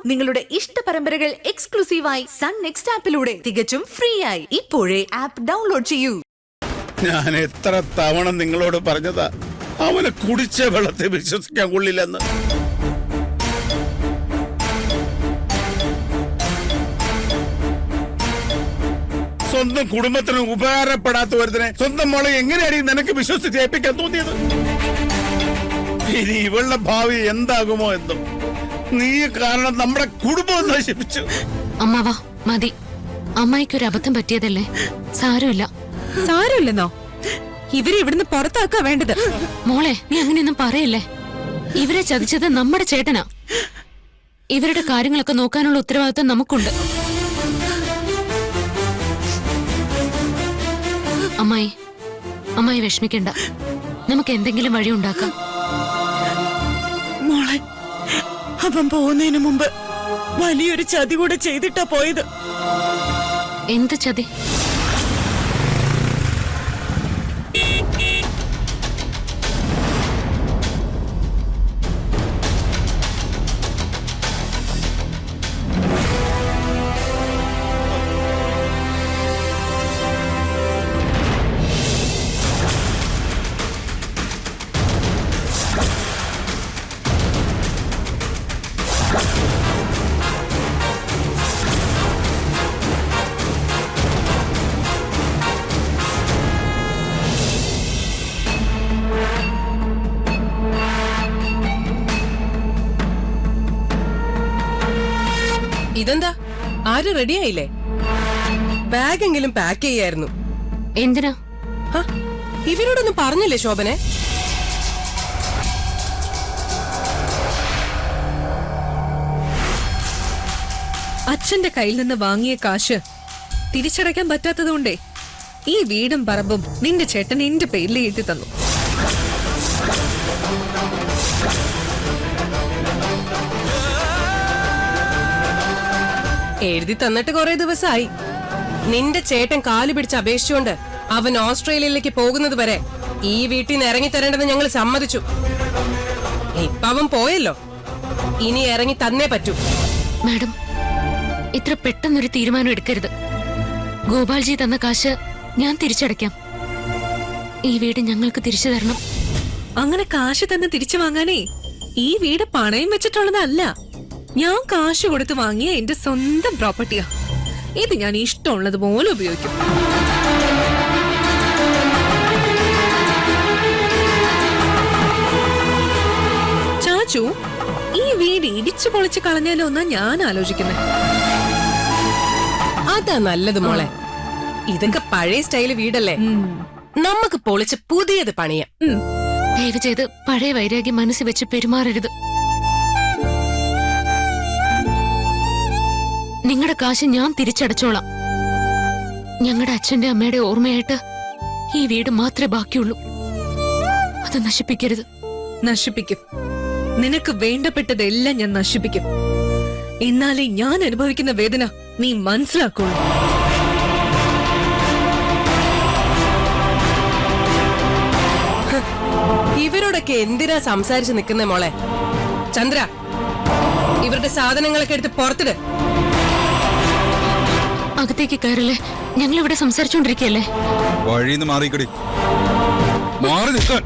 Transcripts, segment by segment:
നിങ്ങളുടെ ഇഷ്ട പരമ്പരകൾ എക്സ്ക്ലൂസീവായി സൺ നെക്സ്റ്റ് ആപ്പിലൂടെ തികച്ചും ഫ്രീ ആയി ഇപ്പോഴേ ആപ്പ് ഡൗൺലോഡ് ചെയ്യൂ. ഞാൻ എത്ര തവണ നിങ്ങളോട് പറഞ്ഞതാ അവനെ കുടിച്ച വെള്ളത്തെ വിശ്വസിക്കാൻ കൊള്ളില്ലെന്ന്. സ്വന്തം കുടുംബത്തിന് ഉപകാരപ്പെടാത്ത ഒരുത്തിനെ സ്വന്തം മോളെ എങ്ങനെയാണ് നിനക്ക് വിശ്വസിച്ച് ഏൽപ്പിക്കാൻ തോന്നിയത്? ഇനി ഇവളുടെ ഭാവി എന്താകുമോ എന്നും. നീ കാരണം നമ്മുടെ കുടുംബം നശിപ്പിച്ചു. അമ്മാവാ മതി, അമ്മായിക്കൊരു അബദ്ധം പറ്റിയതല്ലേ, സാരമില്ല. സാരമില്ലെന്നോ? ഇവരെ ഇവിടുന്ന് പുറത്താക്കാ വേണ്ടത്. മോളെ, നീ അങ്ങനെയൊന്നും പറയല്ലേ. ഇവരെ ചതിച്ചത് നമ്മുടെ ചേട്ടനാ. ഇവരുടെ കാര്യങ്ങളൊക്കെ നോക്കാനുള്ള ഉത്തരവാദിത്വം നമുക്കുണ്ട്. അമ്മായി വിഷമിക്കണ്ട, നമുക്ക് എന്തെങ്കിലും വഴി ഉണ്ടാക്കാം. മോളെ, അവൻ പോകുന്നതിന് മുമ്പ് വലിയൊരു ചതി കൂടെ ചെയ്തിട്ടാ പോയത്. എന്ത് ചതി? ഇതെന്താ, ആരും റെഡിയായില്ലേ? ബാഗെങ്കിലും പാക്ക് ചെയ്യായിരുന്നു. എന്തിനാ? ഇവരോടൊന്നും പറഞ്ഞില്ലേ ശോഭനെ? അച്ഛന്റെ കയ്യിൽ നിന്ന് വാങ്ങിയ കാശ് തിരിച്ചടയ്ക്കാൻ പറ്റാത്തതുകൊണ്ടേ ഈ വീടും പറമ്പും നിന്റെ ചേട്ടൻ എന്റെ പേരിൽ എഴുതി തന്നു. എഴുതി തന്നിട്ട് കുറെ ദിവസമായി. നിന്റെ ചേട്ടൻ കാല് പിടിച്ച് അപേക്ഷിച്ചുകൊണ്ട് അവൻ ഓസ്ട്രേലിയയിലേക്ക് പോകുന്നത് വരെ ഈ വീട്ടിൽ നിന്ന് ഇറങ്ങി തരേണ്ടെന്ന് ഞങ്ങൾ സമ്മതിച്ചു. ഇപ്പൊ അവൻ പോയല്ലോ, ഇനി ഇറങ്ങി തന്നേ പറ്റൂ. മാഡം, ഇത്ര പെട്ടെന്നൊരു തീരുമാനം എടുക്കരുത്. ഗോപാൽജി തന്ന കാശ് ഞാൻ തിരിച്ചടയ്ക്കാം. ഈ വീട് ഞങ്ങൾക്ക് തിരിച്ചു തരണം. അങ്ങനെ കാശ് തന്നെ തിരിച്ചു വാങ്ങാനേ ഈ വീട് പണയം വെച്ചിട്ടുള്ളതല്ല. ഞാൻ കാശ് കൊടുത്ത് വാങ്ങിയ എന്റെ സ്വന്തം പ്രോപ്പർട്ടിയാ. ഇത് ഞാൻ ഇഷ്ടമുള്ളതുപോലെ ഉപയോഗിക്കും. ചാച്ചു, ഈ വീട് ഇടിച്ചു പൊളിച്ച് കളഞ്ഞാലോ എന്നാ ഞാൻ ആലോചിക്കുന്നത്. അതാ നല്ലത് മോളെ. ഇതൊക്കെ പഴയ സ്റ്റൈല് വീടല്ലേ, നമുക്ക് പൊളിച്ച് പുതിയത് പണിയാം. ദയവ് ചെയ്ത് പഴയ വൈരാഗ്യം മനസ്സിൽ വെച്ച് പെരുമാറരുത്. നിങ്ങളുടെ കാശ് ഞാൻ തിരിച്ചടച്ചോളാം. ഞങ്ങളുടെ അച്ഛന്റെ അമ്മയുടെ ഓർമ്മയായിട്ട് ഈ വീട് മാത്രമേ ബാക്കിയുള്ളൂ. അത് നശിപ്പിക്കരുത്. നശിപ്പിക്കും. നിനക്ക് വേണ്ടപ്പെട്ടതെല്ലാം ഞാൻ നശിപ്പിക്കും. എന്നാലേ ഞാൻ അനുഭവിക്കുന്ന വേദന നീ മനസ്സിലാക്കുള്ളൂ. ഇവരോടൊക്കെ എന്തിനാ സംസാരിച്ച് നിൽക്കുന്നേ മോളെ? ചന്ദ്ര, ഇവരുടെ സാധനങ്ങളൊക്കെ എടുത്ത് പുറത്തിട്. അകത്തേക്ക് കയറില്ലേ, ഞങ്ങൾ ഇവിടെ സംസാരിച്ചോണ്ടിരിക്കല്ലേ. വഴിന്ന് മാറിക്കടി, മാറി നിൽക്കാൻ.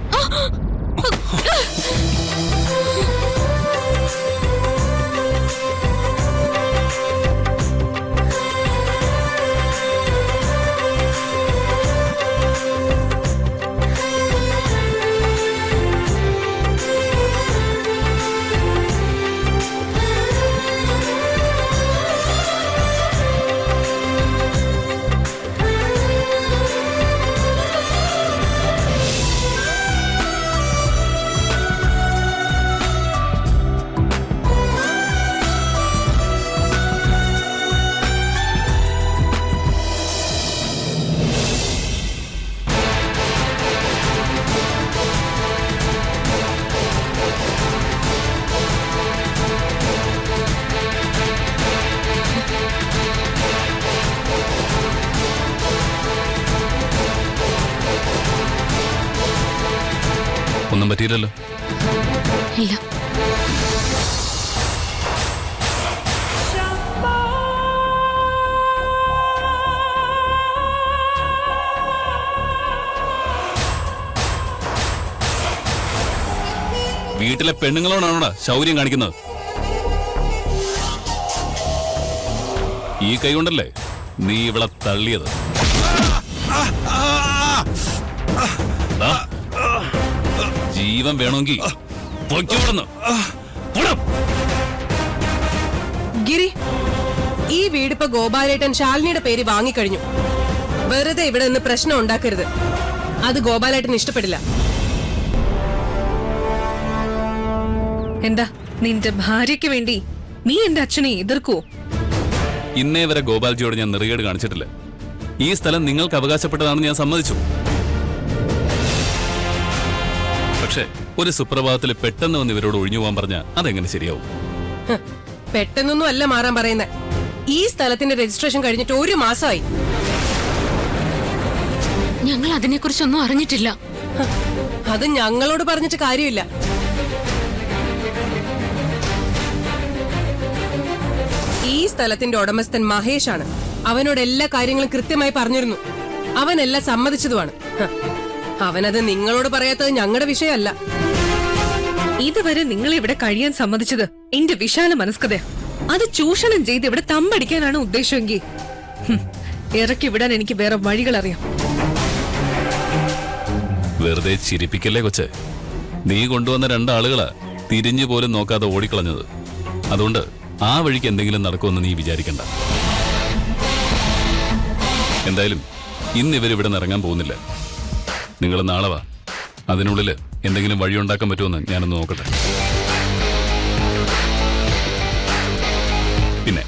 ഒന്നും പറ്റിയില്ലല്ലോ? ഇല്ല. വീട്ടിലെ പെണ്ണുങ്ങളോടാണോടാ ശൗര്യം കാണിക്കുന്നത്? ഈ കൈ കൊണ്ടല്ലേ നീ ഇവളെ തള്ളിയത്? ദാ, ജീവൻ വേണമെങ്കിൽ പൊയ്ക്കോടുന്നു. ഗിരി, ഈ വീടിപ്പോ ഗോപാലേട്ടൻ ശാലിനിയുടെ പേര് വാങ്ങിക്കഴിഞ്ഞു. വെറുതെ ഇവിടെ നിന്ന് പ്രശ്നം ഉണ്ടാക്കരുത്. അത് ഗോപാലേട്ടൻ ഇഷ്ടപ്പെടില്ല. എന്താ നിന്റെ ഭാര്യയ്ക്ക് വേണ്ടി നീ എന്റെ അച്ഛനെ എതിർക്കുവോ? ഇന്നേ വരെ ഗോപാൽജിയോട് ഞാൻ നെറുകേട് കാണിച്ചിട്ടില്ല. ഈ സ്ഥലം നിങ്ങൾക്ക് അവകാശപ്പെട്ടതാണെന്ന് ഞാൻ സമ്മതിച്ചു. പക്ഷേ ഒരു സുപ്രഭാതത്തിൽ പെട്ടെന്ന് വന്ന് ഇവരോട് ഒഴിഞ്ഞു പോകാൻ പറഞ്ഞ അതെങ്ങനെ ശരിയാവും? പെട്ടെന്നൊന്നും അല്ല മാറാൻ പറയുന്നത്. ഈ സ്ഥലത്തിന്റെ രജിസ്ട്രേഷൻ കഴിഞ്ഞിട്ട് 1 മാസമായി. ഞങ്ങൾ അതിനെക്കുറിച്ചൊന്നും അറിഞ്ഞിട്ടില്ല. അത് ഞങ്ങളോട് പറഞ്ഞിട്ട് കാര്യമില്ല. ഈ സ്ഥലത്തിന്റെ ഉടമസ്ഥൻ മഹേഷാണ്. അവനോട് എല്ലാ കാര്യങ്ങളും കൃത്യമായി പറഞ്ഞിരുന്നു. അവനെല്ലാം സമ്മതിച്ചതുമാണ്. അവനത് നിങ്ങളോട് പറയാത്തത് ഞങ്ങളുടെ വിഷയമല്ല. ഇതുവരെ നിങ്ങൾ ഇവിടെ കഴിയാൻ സമ്മതിച്ചത് എന്റെ വിശാല മനസ്കതയാ. അത് ചൂഷണം ചെയ്ത് ഇവിടെ തമ്പടിക്കാനാണ് ഉദ്ദേശമെങ്കിൽ ഇറക്കി വിടാൻ എനിക്ക് വേറെ വഴികൾ അറിയാം. വെറുതെ ചിരിപ്പിക്കല്ലേ കൊച്ചെ. നീ കൊണ്ടുവന്ന 2 ആളുകളാ തിരിഞ്ഞു പോലും നോക്കാതെ ഓടിക്കളഞ്ഞത്. അതുകൊണ്ട് ആ വഴിക്ക് എന്തെങ്കിലും നടക്കുമെന്ന് നീ വിചാരിക്കണ്ട. എന്തായാലും ഇന്ന് ഇവരിവിടെ നിന്ന് ഇറങ്ങാൻ പോകുന്നില്ല. നിങ്ങൾ നാളെ വാ. അതിനുള്ളിൽ എന്തെങ്കിലും വഴിയുണ്ടാക്കാൻ പറ്റുമെന്ന് ഞാനൊന്ന് നോക്കട്ടെ. പിന്നെ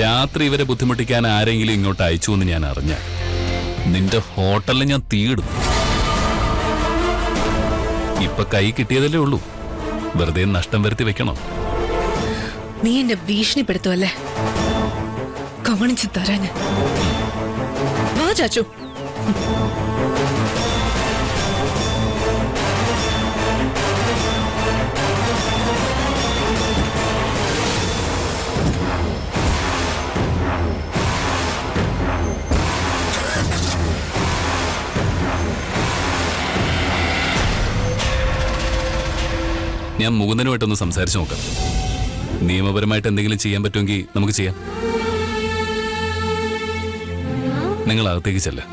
രാത്രി ഇവരെ ബുദ്ധിമുട്ടിക്കാൻ ആരെങ്കിലും ഇങ്ങോട്ട് അയച്ചു എന്ന് ഞാൻ അറിഞ്ഞ നിന്റെ ഹോട്ടലിൽ ഞാൻ തീയിടും. ഇപ്പൊ കൈ കിട്ടിയതല്ലേ ഉള്ളൂ. വെറുതെ നഷ്ടം വരുത്തി വെക്കണം. നീ എന്നെ ഭീഷണിപ്പെടുത്തുവല്ലേ? കാണിച്ചു തരാന് വാ ചാച്ചു. ഞാൻ മുകുന്ദനുമായിട്ടൊന്ന് സംസാരിച്ചു നോക്കാം. നിയമപരമായിട്ട് എന്തെങ്കിലും ചെയ്യാൻ പറ്റുമെങ്കിൽ നമുക്ക് ചെയ്യാം. നിങ്ങൾ അകത്തേക്ക് ചെല്ലാം.